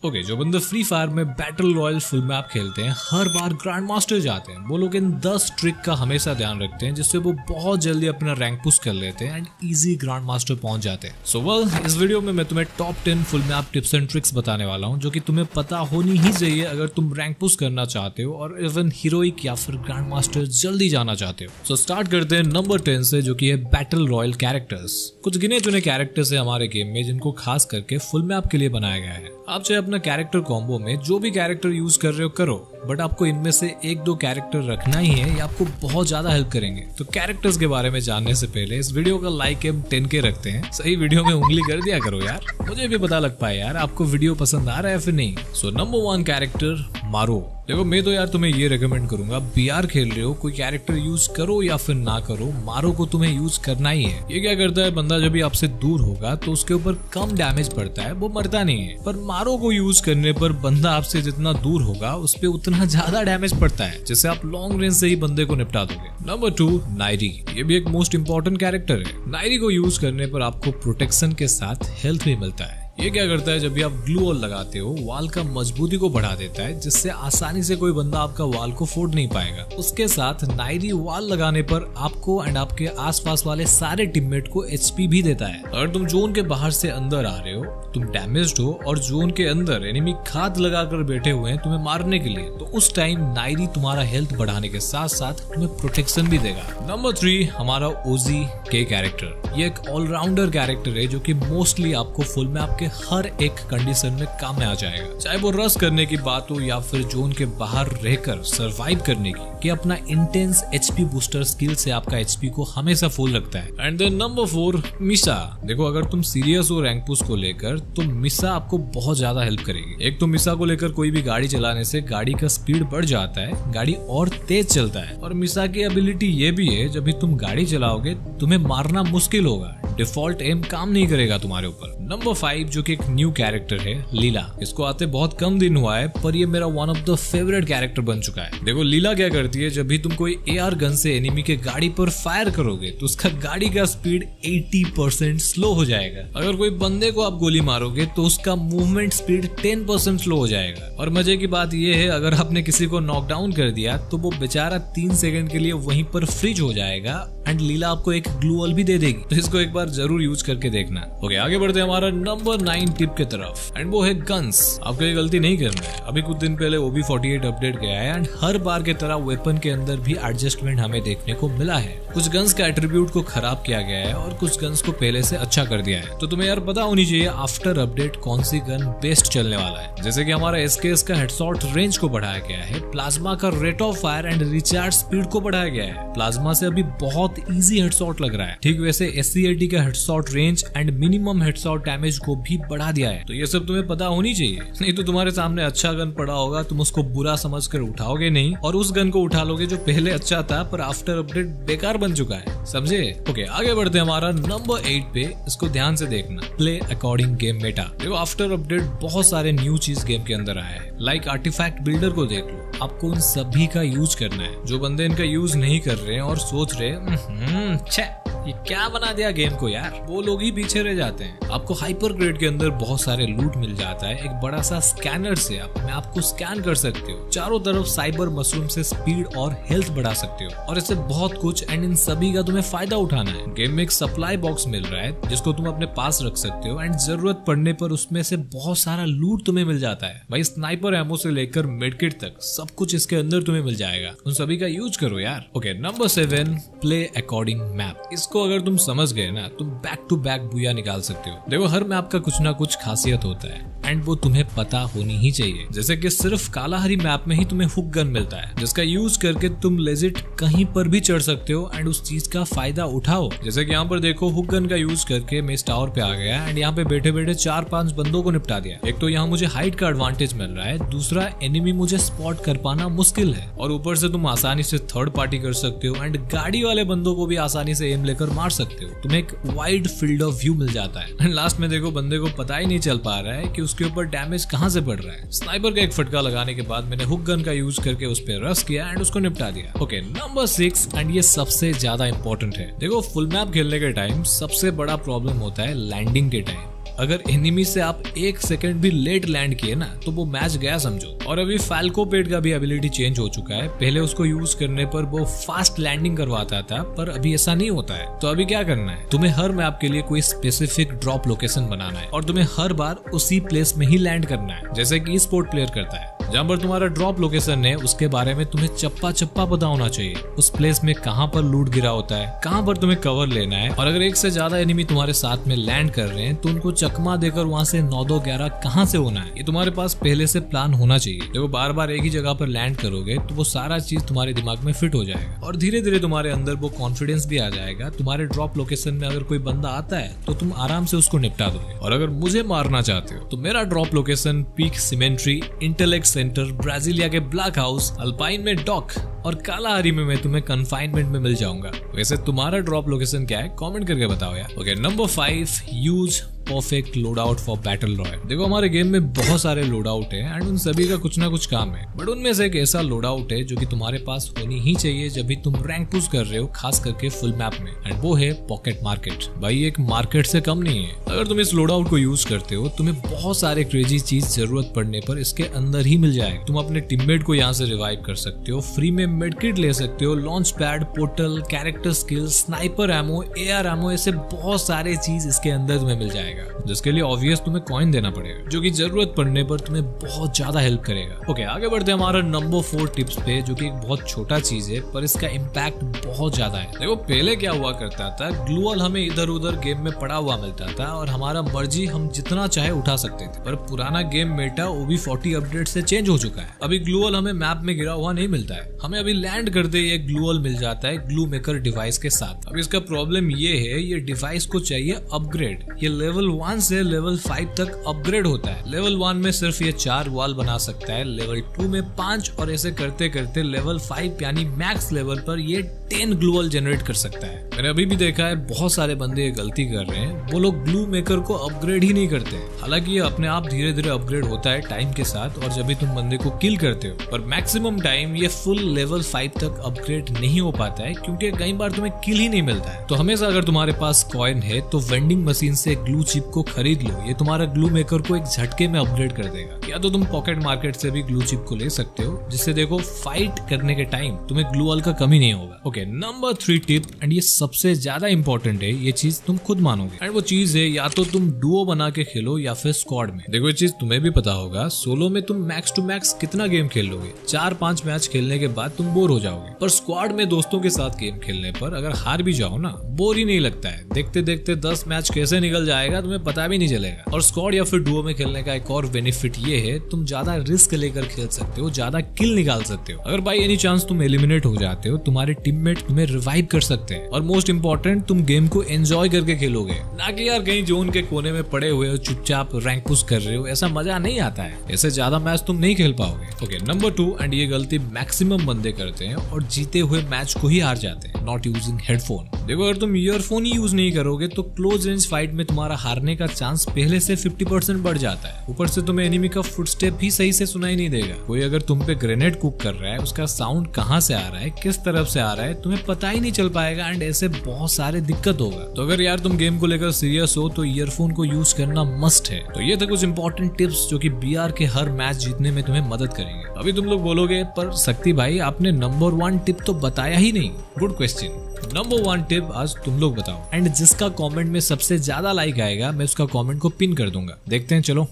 Okay, जो बंदे free fire में बैटल रॉयल फुल मैप खेलते हैं, हर बार ग्रैंड मास्टर जाते हैं, वो लोग इन 10 ट्रिक का हमेशा ध्यान रखते हैं जिससे वो बहुत जल्दी अपना रैंक पुश कर लेते हैं एंड इजी ग्रैंड मास्टर पहुंच जाते हैं। सो इस वीडियो में मैं तुम्हें top 10 full map tips and tricks बताने वाला हूं जो कि तुम्हें पता होनी ही चाहिए अगर तुम रैंक पुश करना चाहते हो और इवन हीरोइक या फिर ग्रैंड मास्टर जल्दी जाना चाहते हो। सो स्टार्ट करते हैं नंबर 10 से, जो कि है बैटल रॉयल कैरेक्टर्स। कुछ गिने चुने कैरेक्टर्स है हमारे गेम में जिनको खास करके फुल मैप के लिए बनाया गया है। आप चाहे अपना कैरेक्टर कॉम्बो में जो भी कैरेक्टर यूज कर रहे हो करो, बट आपको इनमें से एक दो कैरेक्टर रखना ही है, ये आपको बहुत ज्यादा हेल्प करेंगे। तो कैरेक्टर्स के बारे में जानने से पहले इस वीडियो का लाइक हम 10 के रखते हैं। सही वीडियो में उंगली कर दिया करो यार, मुझे भी पता लग पाए यार आपको वीडियो पसंद आ रहा है फिर नहीं। सो नंबर 1 कैरेक्टर मारो। देखो मैं तो यार तुम्हें ये रेकमेंड करूंगा, बीआर खेल रहे हो कोई कैरेक्टर यूज करो या फिर ना करो, मारो को तुम्हें यूज करना ही है। ये क्या करता है, बंदा जब भी आपसे दूर होगा तो उसके ऊपर कम डैमेज पड़ता है, वो मरता नहीं है। पर मारो को यूज करने पर बंदा आपसे जितना दूर होगा उस पर उतना ज्यादा डैमेज पड़ता है, जिससे आप लॉन्ग रेंज से ही बंदे को निपटा दोगे। नंबर 2 नायरी। ये भी एक मोस्ट इंपॉर्टेंट कैरेक्टर है। नायरी को यूज करने पर आपको प्रोटेक्शन के साथ हेल्थ भी मिलता है। ये क्या करता है, जब भी आप ग्लू वॉल लगाते हो वाल का मजबूती को बढ़ा देता है, जिससे आसानी से कोई बंदा आपका वाल को फोड़ नहीं पाएगा। उसके साथ नायरी वाल लगाने पर आपको एंड आपके आसपास वाले सारे टीममेट को एचपी भी देता है। अगर तुम जोन के बाहर से अंदर आ रहे हो, तुम डैमेज्ड हो और जोन के अंदर एनिमी खाद लगाकर बैठे हुए हैं तुम्हें मारने के लिए, तो उस टाइम नायरी तुम्हारा हेल्थ बढ़ाने के साथ साथ तुम्हें प्रोटेक्शन भी देगा। नंबर 3 हमारा ओजी के कैरेक्टर। ये एक ऑलराउंडर कैरेक्टर है जो कि मोस्टली आपको फुल मैप हर एक कंडीशन में काम में आ जाएगा, चाहे वो रश करने की बात हो या फिर जोन के बाहर रहकर सरवाइव करने की। कि अपना इंटेंस एचपी बूस्टर स्किल से आपका एचपी को हमेशा फुल रखता है। एंड देन नंबर 4 मिसा। देखो अगर तुम सीरियस हो रैंक पुश को लेकर तो मिसा आपको बहुत ज्यादा हेल्प करेगी। एक तो मिसा को लेकर कोई भी गाड़ी चलाने से गाड़ी का स्पीड बढ़ जाता है, गाड़ी और तेज चलता है। और मिसा की एबिलिटी ये भी है, जब भी तुम गाड़ी चलाओगे तुम्हें मारना मुश्किल होगा, डिफॉल्ट एम काम नहीं करेगा तुम्हारे ऊपर। नंबर 5 जो कि एक न्यू कैरेक्टर है, लीला। इसको आते बहुत कम दिन हुआ है पर ये मेरा one of the favourite character बन चुका है। देखो लीला क्या करती है, जब भी तुम कोई एआर गन से एनिमी के गाड़ी पर फायर करोगे तो उसका गाड़ी का स्पीड 80% स्लो हो जाएगा। अगर कोई बंदे को आप गोली मारोगे तो उसका मूवमेंट स्पीड 10% स्लो हो जाएगा। और मजे की बात ये है, अगर आपने किसी को नॉकडाउन कर दिया तो वो बेचारा 3 सेकंड के लिए वहीं पर फ्रीज हो जाएगा एंड लीला आपको एक ग्लू वॉल भी दे देगी। तो इसको एक बार जरूर यूज करके देखना। ओके, आगे बढ़ते हैं हमारा नंबर 9 टिप के तरफ, एंड वो है गन्स। आपको ये गलती नहीं करना है। अभी कुछ दिन पहले OB48 अपडेट गया है एंड हर बार के तरह वेपन के अंदर भी एडजस्टमेंट हमें देखने को मिला है। कुछ गन्स का एट्रीब्यूट को खराब किया गया है और कुछ गन्स को पहले से अच्छा कर दिया है। तो तुम्हें यार पता होनी चाहिए आफ्टर अपडेट कौन सी गन बेस्ट चलने वाला है। जैसे कि हमारा SKS का हेडशॉट रेंज को बढ़ाया गया है, प्लाज्मा का rate of fire and recharge speed को बढ़ाया गया है। प्लाज्मा से अभी बहुत इजी हेडशॉट लग रहा है। ठीक वैसे SCLT का headshot range and minimum headshot damage को भी बढ़ा दिया है। तो ये सब तुम्हें पता होनी चाहिए, नहीं तो तुम्हारे सामने अच्छा गन पड़ा होगा, तुम उसको बुरा समझकर उठाओगे नहीं और उस गन को उठा लोगे जो पहले अच्छा था पर आफ्टर अपडेट बेकार बन चुका है। समझे? ओके, आगे बढ़ते हैं हमारा नंबर 8 पे। इसको ध्यान से देखना, प्ले अकॉर्डिंग गेम मेटा। देखो आफ्टर अपडेट बहुत सारे न्यू चीज गेम के अंदर आया है, लाइक आर्टिफैक्ट बिल्डर को देख लो। आपको उन सभी का यूज करना है। जो बंदे इनका यूज नहीं कर रहे हैं और सोच रहे ये क्या बना दिया गेम को यार, वो लोग ही पीछे रह जाते हैं। आपको हाइपर ग्रेड के अंदर बहुत सारे लूट मिल जाता है। एक बड़ा सा स्कैनर से अपने आप को स्कैन कर सकते हो। चारों तरफ साइबर मशरूम से स्पीड और हेल्थ बढ़ा सकते हो और इससे बहुत कुछ, एंड इन सभी का तुम्हें फायदा उठाना है। गेम में एक सप्लाई बॉक्स मिल रहा है जिसको तुम अपने पास रख सकते हो एंड जरूरत पड़ने पर उसमें से बहुत सारा लूट तुम्हें मिल जाता है। भाई स्नाइपर एमो से लेकर मेडकिट तक सब कुछ इसके अंदर तुम्हें मिल जाएगा। उन सभी का यूज करो यार। Okay, number 7 play according map. इसको अगर तुम समझ गए ना, तुम बैक टू बैक बुया निकाल सकते हो। देखो हर मैप का कुछ ना कुछ खासियत होता है एंड वो तुम्हें पता होनी ही चाहिए। जैसे कि सिर्फ कालाहरी मैप में ही तुम्हें हुक गन मिलता है जिसका यूज करके तुम लेजिट कहीं पर भी चढ़ सकते हो एंड उस चीज का फायदा उठाओ। जैसे कि यहाँ पर देखो, हुक गन का यूज करके मैं इस टावर पे आ गया एंड यहाँ पे बैठे बैठे 4-5 बंदों को निपटा दिया। एक तो यहाँ मुझे हाइट का एडवांटेज मिल रहा है, दूसरा एनिमी मुझे स्पॉट कर पाना मुश्किल है, और ऊपर से तुम आसानी से थर्ड पार्टी कर सकते हो एंड गाड़ी वाले बंदों को भी आसानी से एम लेकर मार सकते हो। तुम्हें एक वाइड फील्ड ऑफ व्यू मिल जाता है एंड लास्ट में देखो बंदे को पता ही नहीं चल पा रहा है कि उसके ऊपर डैमेज कहां से पड़ रहा है। स्नाइपर का एक फटका लगाने के बाद मैंने हुक गन का यूज करके उस पर रश किया एंड उसको निपटा दिया। ओके, नंबर 6 एंड ये सबसे ज्यादा इंपॉर्टेंट है। देखो फुल मैप खेलने के टाइम सबसे बड़ा प्रॉब्लम होता है लैंडिंग के टाइम। अगर एनिमी से आप 1 सेकंड भी लेट लैंड किए ना तो वो मैच गया समझो। और अभी फाल्कोपेट का भी एबिलिटी चेंज हो चुका है। पहले उसको यूज करने पर वो फास्ट लैंडिंग करवाता था, पर अभी ऐसा नहीं होता है। तो अभी क्या करना है, तुम्हें हर मैप के लिए कोई स्पेसिफिक ड्रॉप लोकेशन बनाना है और तुम्हें हर बार उसी प्लेस में ही लैंड करना है, जैसे कि स्पोर्ट प्लेयर करता है। जहाँ पर तुम्हारा ड्रॉप लोकेशन है उसके बारे में तुम्हें चप्पा चप्पा पता होना चाहिए। उस प्लेस में कहाँ पर लूट गिरा होता है, कहाँ पर तुम्हें कवर लेना है, और अगर एक से ज्यादा एनिमी तुम्हारे साथ में लैंड कर रहे हैं तो उनको चकमा देकर वहाँ से 9-2-11 कहाँ से होना है, ये तुम्हारे पास पहले से प्लान होना चाहिए। देखो बार बार एक ही जगह पर लैंड करोगे तो वो सारा चीज तुम्हारे दिमाग में फिट हो जाएगा और धीरे धीरे तुम्हारे अंदर वो कॉन्फिडेंस भी आ जाएगा। तुम्हारे ड्रॉप लोकेशन में अगर कोई बंदा आता है तो तुम आराम से उसको निपटा दोगे। और अगर मुझे मारना चाहते हो तो मेरा drop location peak symmetry, intellect centre, Brasilia के ब्लैक हाउस, अल्पाइन में डॉक और कालाहारी में मैं तुम्हें कन्फाइनमेंट में मिल जाऊंगा। वैसे तुम्हारा ड्रॉप लोकेशन क्या है कमेंट करके बताओ यार। Okay, number 5, use perfect load out for battle royal. देखो हमारे गेम में बहुत सारे लोड आउट है एंड उन सभी का कुछ ना कुछ काम है, बट उनमें से एक ऐसा लोड आउट है जो कि तुम्हारे पास होनी ही चाहिए जब भी तुम रैंक पुश कर रहे हो, खास करके फुल मैप में, एंड वो है पॉकेट मार्केट। भाई एक मार्केट से कम नहीं है। अगर तुम इस लोड आउट को यूज करते हो तुम्हें बहुत सारे क्रेजी चीज जरूरत पड़ने पर इसके अंदर ही मिल जाएगा। तुम अपने टीममेट को यहाँ से रिवाइव कर सकते हो, फ्री में मेडकिट ले सकते हो, launch pad, portal, character skill, sniper ammo, AR ammo, ऐसे बहुत सारे चीज इसके अंदर तुम्हें मिल जाएगा, जिसके लिए ऑब्वियस तुम्हें कॉइन देना पड़ेगा, जो कि जरूरत पड़ने पर तुम्हें बहुत ज्यादा हेल्प करेगा। ओके, आगे बढ़ते हैं हमारा नंबर 4 टिप्स पे, जो कि एक बहुत छोटा चीज है पर इसका इम्पैक्ट बहुत ज्यादा है। देखो पहले क्या हुआ करता था, ग्लूअल हमें इधर उधर गेम में पड़ा हुआ मिलता था और हमारा मर्जी हम जितना चाहे उठा सकते थे, पर पुराना गेम मेटा OB40 अपडेट से चेंज हो चुका है। अभी ग्लूअल हमें मैप में गिरा हुआ नहीं मिलता है, हमें अभी लैंड करते ही एक ग्लूअल मिल जाता है ग्लू मेकर डिवाइस के साथ। अब इसका प्रॉब्लम ये है, ये डिवाइस को चाहिए अपग्रेड। ये लेवल 1 से लेवल 5 तक अपग्रेड होता है। लेवल 1 में सिर्फ ये 4 वॉल बना सकता है, लेवल 2 में 5, और ऐसे करते करते लेवल 5 यानी मैक्स लेवल पर ये 10 ग्लूअल जनरेट कर सकता है। मैंने अभी भी देखा है बहुत सारे बंदे ये गलती कर रहे हैं, वो लोग ग्लू मेकर को अपग्रेड ही नहीं करते। हालांकि ये अपने आप धीरे धीरे अपग्रेड होता है टाइम के साथ और जब भी तुम बंदे को किल करते हो, पर मैक्सिमम टाइम ये फुल लेवल 5 तक अपग्रेड नहीं हो पाता है क्योंकि कई बार तुम्हें किल ही नहीं मिलता है। तो हमेशा अगर तुम्हारे पास कॉइन है तो वेंडिंग मशीन से ग्लू चिप को खरीद लो, ये तुम्हारा ग्लू मेकर को एक झटके में अपग्रेड कर देगा। या तो तुम पॉकेट मार्केट से भी ग्लू चिप को ले सकते हो, जिससे देखो फाइट करने के टाइम तुम्हें ग्लू वॉल का कमी नहीं होगा। ओके, नंबर 3 टिप, एंड ये सबसे ज्यादा इंपॉर्टेंट है, ये चीज तुम खुद मानोगे, एंड वो चीज है या तो तुम डुओ बना के खेलो या फिर स्क्वाड में। देखो ये चीज तुम्हें भी पता होगा, सोलो में तुम मैक्स टू मैक्स कितना गेम खेल लोगे, 4-5 मैच खेलने के बाद तुम बोर हो जाओगे, पर स्क्वाड में दोस्तों के साथ गेम खेलने पर अगर हार भी जाओ ना, बोर ही नहीं लगता है। देखते देखते 10 मैच कैसे निकल जाएगा तुम्हें पता भी नहीं चलेगा। और स्क्वाड या फिर डुओ में खेलने का एक और बेनिफिट ये है, तुम ज्यादा रिस्क लेकर खेल सकते हो, ज्यादा किल निकाल सकते हो। अगर बाई एनी चांस तुम एलिमिनेट हो जाते हो, तुम्हारे टीममेट तुम्हें रिवाइव कर सकते हैं, और मोस्ट इंपॉर्टेंट तुम गेम को एंजॉय करके खेलोगे, ना कि यार कहीं जोन के कोने में पड़े हुए हो चुपचाप रैंक पुश कर रहे हो, ऐसा मजा नहीं आता है। ऐसे ज्यादा मैच तुम नहीं खेल पाओगे। ओके, नंबर 2, एंड ये गलती मैक्सिमम बंदे करते हैं और जीते हुए मैच को ही हार जाते हैं, नॉट यूजिंग हेडफोन। देखो अगर तुम ईयरफोन ही यूज नहीं करोगे तो क्लोज रेंज फाइट में तुम्हारा हारने का चांस पहले से 50% बढ़ जाता है। ऊपर से तुम्हें एनिमी का फुटस्टेप भी सही से सुनाई नहीं देगा। कोई अगर तुम पे ग्रेनेड कुक कर रहा है, उसका साउंड कहाँ से आ रहा है, किस तरफ से आ रहा है, तुम्हें पता ही नहीं चल पाएगा, एंड ऐसे बहुत सारे दिक्कत होगा। तो अगर यार तुम गेम को लेकर सीरियस हो तो ईयरफोन को यूज करना मस्ट है। तो ये थे कुछ इंपॉर्टेंट टिप्स जो कि BR के हर मैच जीतने में तुम्हें मदद करेंगे। अभी तुम लोग बोलोगे पर शक्ति भाई आपने नंबर 1 टिप तो बताया ही नहीं। Good question. नंबर 1 टिप आज तुम लोग बताओ, एंड जिसका कमेंट में सबसे ज्यादा लाइक आएगा मैं उसका कमेंट को पिन कर दूंगा। देखते हैं चलो।